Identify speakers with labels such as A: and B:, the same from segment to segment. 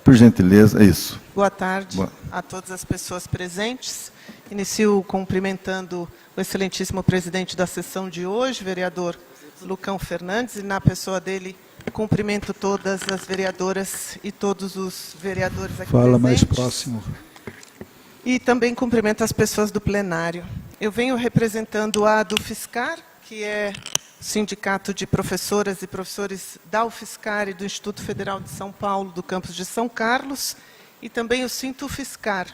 A: Por gentileza, é isso.
B: Boa tarde a todas as pessoas presentes. Inicio cumprimentando o excelentíssimo presidente da sessão de hoje, vereador Lucão Fernandes, e na pessoa dele cumprimento todas as vereadoras e todos os vereadores aqui
C: Fala
B: presentes.
C: mais próximo.
B: E também cumprimento as pessoas do plenário. Eu venho representando a DUFSCar, que é o Sindicato de Professoras e Professores da UFSCar e do Instituto Federal de São Paulo, do campus de São Carlos, e também o SINTUFSCar,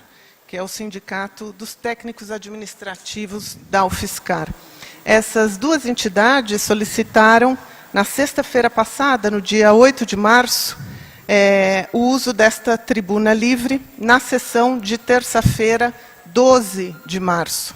B: que é o Sindicato dos Técnicos Administrativos da UFSCar. Essas duas entidades solicitaram, na sexta-feira passada, no dia 8 de março, o uso desta tribuna livre na sessão de terça-feira, 12 de março.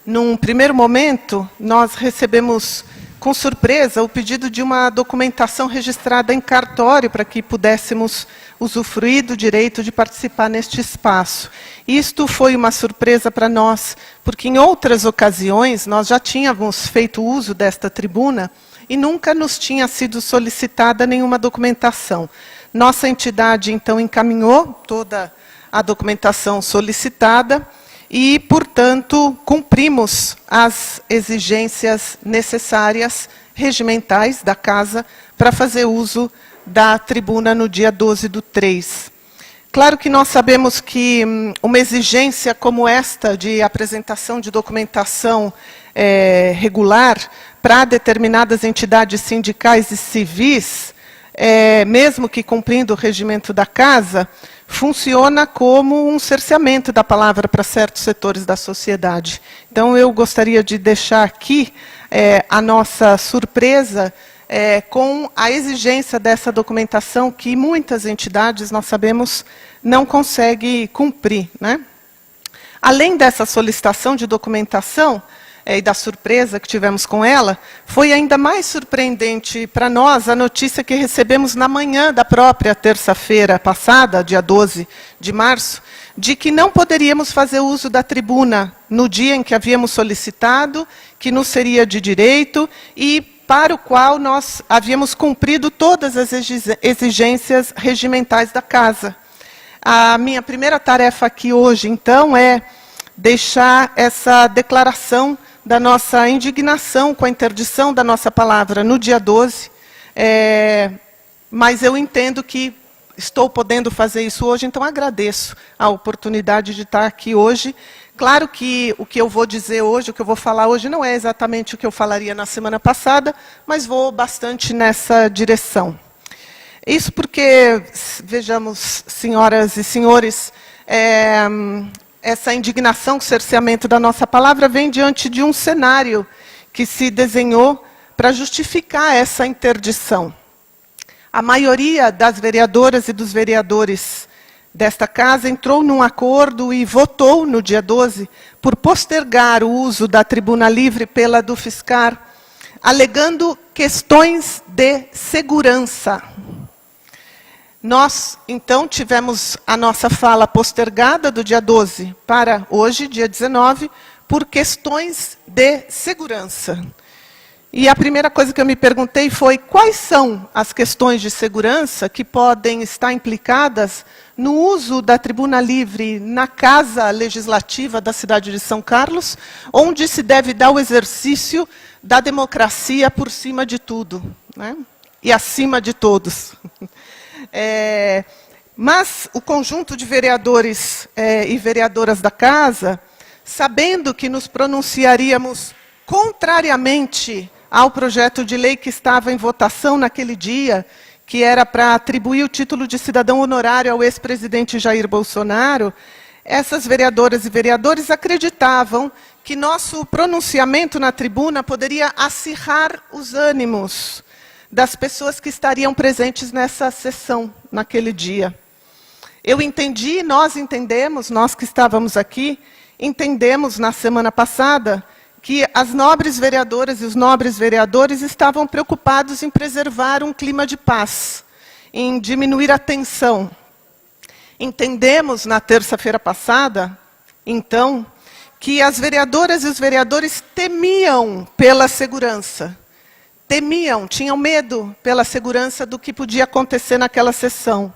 B: Num primeiro momento, nós recebemos com surpresa o pedido de uma documentação registrada em cartório para que pudéssemos usufruir do direito de participar neste espaço. Isto foi uma surpresa para nós, porque em outras ocasiões nós já tínhamos feito uso desta tribuna e nunca nos tinha sido solicitada nenhuma documentação. Nossa entidade, então, encaminhou toda a documentação solicitada e, portanto, cumprimos as exigências necessárias, regimentais da Casa, para fazer uso da tribuna no dia 12/3. Claro que nós sabemos que uma exigência como esta de apresentação de documentação regular para determinadas entidades sindicais e civis, mesmo que cumprindo o regimento da Casa, funciona como um cerceamento da palavra para certos setores da sociedade. Então, eu gostaria de deixar aqui a nossa surpresa com a exigência dessa documentação que muitas entidades, nós sabemos, não conseguem cumprir, né? Além dessa solicitação de documentação, e da surpresa que tivemos com ela, foi ainda mais surpreendente para nós a notícia que recebemos na manhã da própria terça-feira passada, dia 12 de março, de que não poderíamos fazer uso da tribuna no dia em que havíamos solicitado, que nos seria de direito e para o qual nós havíamos cumprido todas as exigências regimentais da Casa. A minha primeira tarefa aqui hoje, então, é deixar essa declaração da nossa indignação com a interdição da nossa palavra no dia 12, mas eu entendo que estou podendo fazer isso hoje, então agradeço a oportunidade de estar aqui hoje. Claro que o que eu vou dizer hoje, o que eu vou falar hoje, não é exatamente o que eu falaria na semana passada, mas vou bastante nessa direção. Isso porque, vejamos, senhoras e senhores, essa indignação, cerceamento da nossa palavra vem diante de um cenário que se desenhou para justificar essa interdição. A maioria das vereadoras e dos vereadores desta Casa entrou num acordo e votou no dia 12 por postergar o uso da tribuna livre pela DUFSCar, alegando questões de segurança. Nós, então, tivemos a nossa fala postergada do dia 12 para hoje, dia 19, por questões de segurança. E a primeira coisa que eu me perguntei foi quais são as questões de segurança que podem estar implicadas no uso da tribuna livre na Casa Legislativa da cidade de São Carlos, onde se deve dar o exercício da democracia por cima de tudo, né? E acima de todos. Mas o conjunto de vereadores e vereadoras da Casa, sabendo que nos pronunciaríamos contrariamente ao projeto de lei que estava em votação naquele dia, que era para atribuir o título de cidadão honorário ao ex-presidente Jair Bolsonaro, essas vereadoras e vereadores acreditavam que nosso pronunciamento na tribuna poderia acirrar os ânimos das pessoas que estariam presentes nessa sessão, naquele dia. Eu entendi, nós entendemos, nós que estávamos aqui, entendemos na semana passada que as nobres vereadoras e os nobres vereadores estavam preocupados em preservar um clima de paz, em diminuir a tensão. Entendemos na terça-feira passada, então, que as vereadoras e os vereadores temiam pela segurança. Temiam, tinham medo pela segurança do que podia acontecer naquela sessão.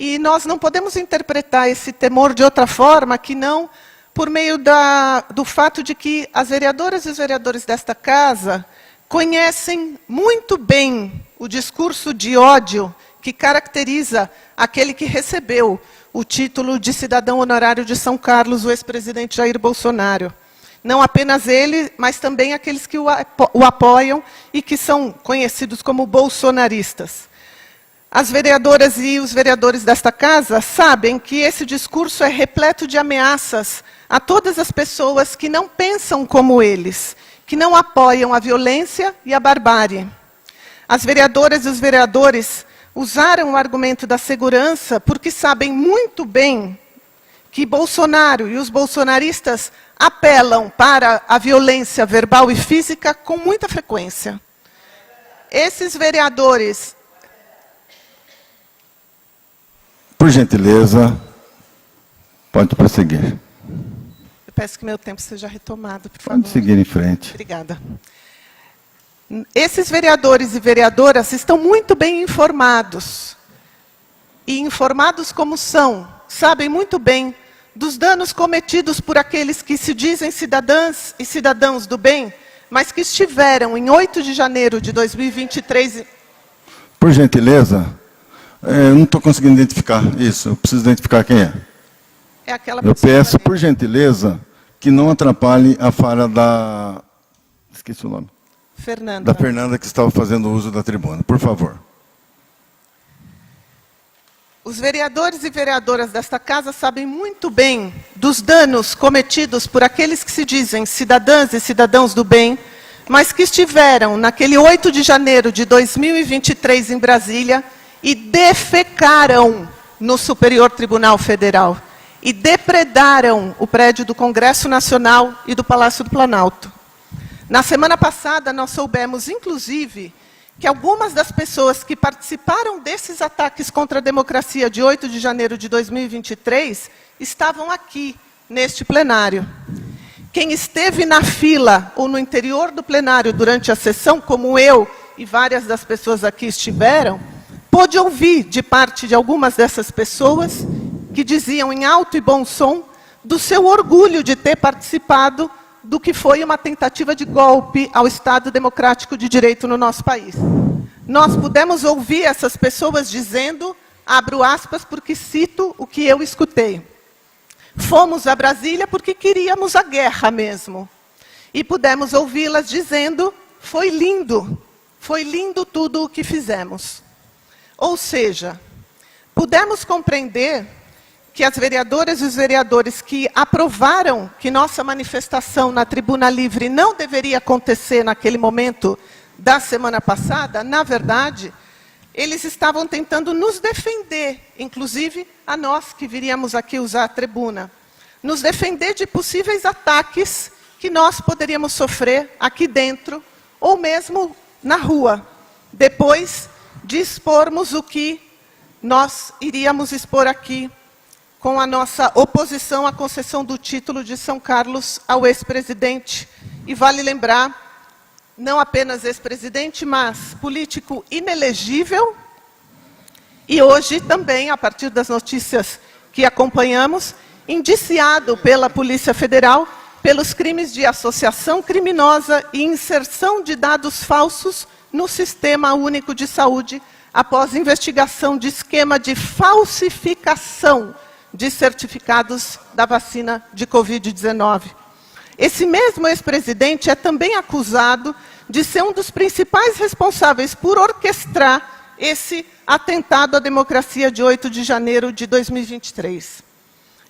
B: E nós não podemos interpretar esse temor de outra forma que não por meio do fato de que as vereadoras e os vereadores desta casa conhecem muito bem o discurso de ódio que caracteriza aquele que recebeu o título de cidadão honorário de São Carlos, o ex-presidente Jair Bolsonaro. Não apenas ele, mas também aqueles que o apoiam e que são conhecidos como bolsonaristas. As vereadoras e os vereadores desta casa sabem que esse discurso é repleto de ameaças a todas as pessoas que não pensam como eles, que não apoiam a violência e a barbárie. As vereadoras e os vereadores usaram o argumento da segurança porque sabem muito bem que Bolsonaro e os bolsonaristas apelam para a violência verbal e física com muita frequência. Esses vereadores...
A: Por gentileza, pode prosseguir.
B: Eu peço que meu tempo seja retomado, por favor.
A: Pode seguir em frente.
B: Obrigada. Esses vereadores e vereadoras estão muito bem informados. E informados como são, sabem muito bem dos danos cometidos por aqueles que se dizem cidadãs e cidadãos do bem, mas que estiveram em 8 de janeiro de 2023...
A: Por gentileza, eu não estou conseguindo identificar isso. Eu preciso identificar quem é.
B: É aquela
A: Eu
B: pessoa
A: peço,
B: ali.
A: por gentileza, que não atrapalhe a fala da... Esqueci o nome.
B: Fernanda.
A: Da Fernanda, que estava fazendo uso da tribuna. Por favor.
B: Os vereadores e vereadoras desta casa sabem muito bem dos danos cometidos por aqueles que se dizem cidadãs e cidadãos do bem, mas que estiveram naquele 8 de janeiro de 2023 em Brasília e defecaram no Superior Tribunal Federal e depredaram o prédio do Congresso Nacional e do Palácio do Planalto. Na semana passada, nós soubemos, inclusive, que algumas das pessoas que participaram desses ataques contra a democracia de 8 de janeiro de 2023 estavam aqui, neste plenário. Quem esteve na fila ou no interior do plenário durante a sessão, como eu e várias das pessoas aqui estiveram, pôde ouvir de parte de algumas dessas pessoas que diziam em alto e bom som do seu orgulho de ter participado do que foi uma tentativa de golpe ao Estado Democrático de Direito no nosso país. Nós pudemos ouvir essas pessoas dizendo, abro aspas, porque cito o que eu escutei. Fomos a Brasília porque queríamos a guerra mesmo. E pudemos ouvi-las dizendo, foi lindo tudo o que fizemos. Ou seja, pudemos compreender que as vereadoras e os vereadores que aprovaram que nossa manifestação na Tribuna Livre não deveria acontecer naquele momento da semana passada, na verdade, eles estavam tentando nos defender, inclusive a nós que viríamos aqui usar a tribuna, nos defender de possíveis ataques que nós poderíamos sofrer aqui dentro ou mesmo na rua, depois de expormos o que nós iríamos expor aqui com a nossa oposição à concessão do título de São Carlos ao ex-presidente. E vale lembrar, não apenas ex-presidente, mas político inelegível, e hoje também, a partir das notícias que acompanhamos, indiciado pela Polícia Federal pelos crimes de associação criminosa e inserção de dados falsos no Sistema Único de Saúde, após investigação de esquema de falsificação de certificados da vacina de Covid-19. Esse mesmo ex-presidente é também acusado de ser um dos principais responsáveis por orquestrar esse atentado à democracia de 8 de janeiro de 2023.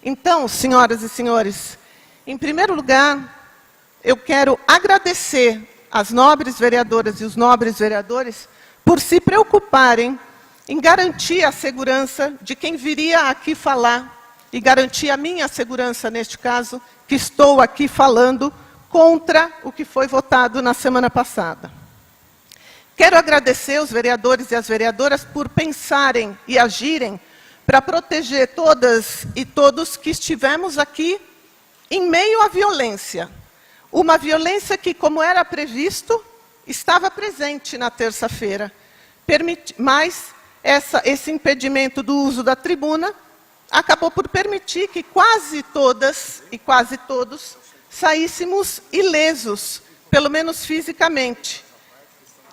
B: Então, senhoras e senhores, em primeiro lugar, eu quero agradecer às nobres vereadoras e os nobres vereadores por se preocuparem em garantir a segurança de quem viria aqui falar e garantir a minha segurança, neste caso, que estou aqui falando contra o que foi votado na semana passada. Quero agradecer os vereadores e as vereadoras por pensarem e agirem para proteger todas e todos que estivemos aqui em meio à violência. Uma violência que, como era previsto, estava presente na terça-feira, mas esse impedimento do uso da tribuna acabou por permitir que quase todas e quase todos saíssemos ilesos, pelo menos fisicamente.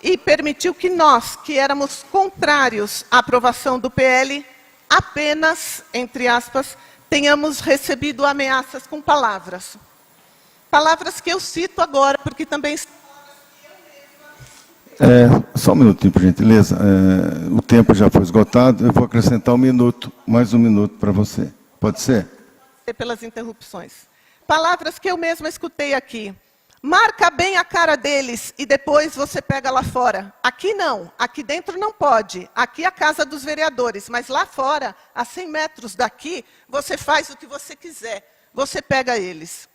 B: E permitiu que nós, que éramos contrários à aprovação do PL, apenas, entre aspas, tenhamos recebido ameaças com palavras. Palavras que eu cito agora, porque também...
A: Só um minutinho, por gentileza. O tempo já foi esgotado, eu vou acrescentar mais um minuto para você. Pode ser?
B: Pelas interrupções. Palavras que eu mesma escutei aqui. Marca bem a cara deles e depois você pega lá fora. Aqui não, aqui dentro não pode. Aqui é a casa dos vereadores, mas lá fora, a 100 metros daqui, você faz o que você quiser. Você pega eles.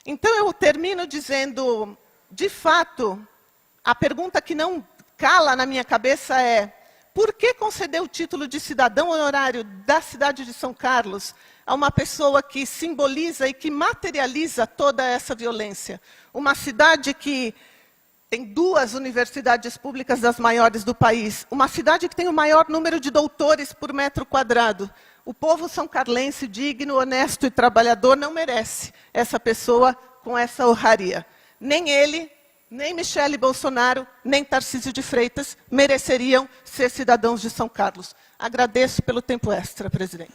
B: Então eu termino dizendo, de fato, a pergunta que não cala na minha cabeça é: por que conceder o título de cidadão honorário da cidade de São Carlos a uma pessoa que simboliza e que materializa toda essa violência? Uma cidade que tem 2 universidades públicas das maiores do país, uma cidade que tem o maior número de doutores por metro quadrado. O povo são-carlense, digno, honesto e trabalhador, não merece essa pessoa com essa honraria. Nem ele, nem Michele Bolsonaro, nem Tarcísio de Freitas mereceriam ser cidadãos de São Carlos. Agradeço pelo tempo extra, presidente.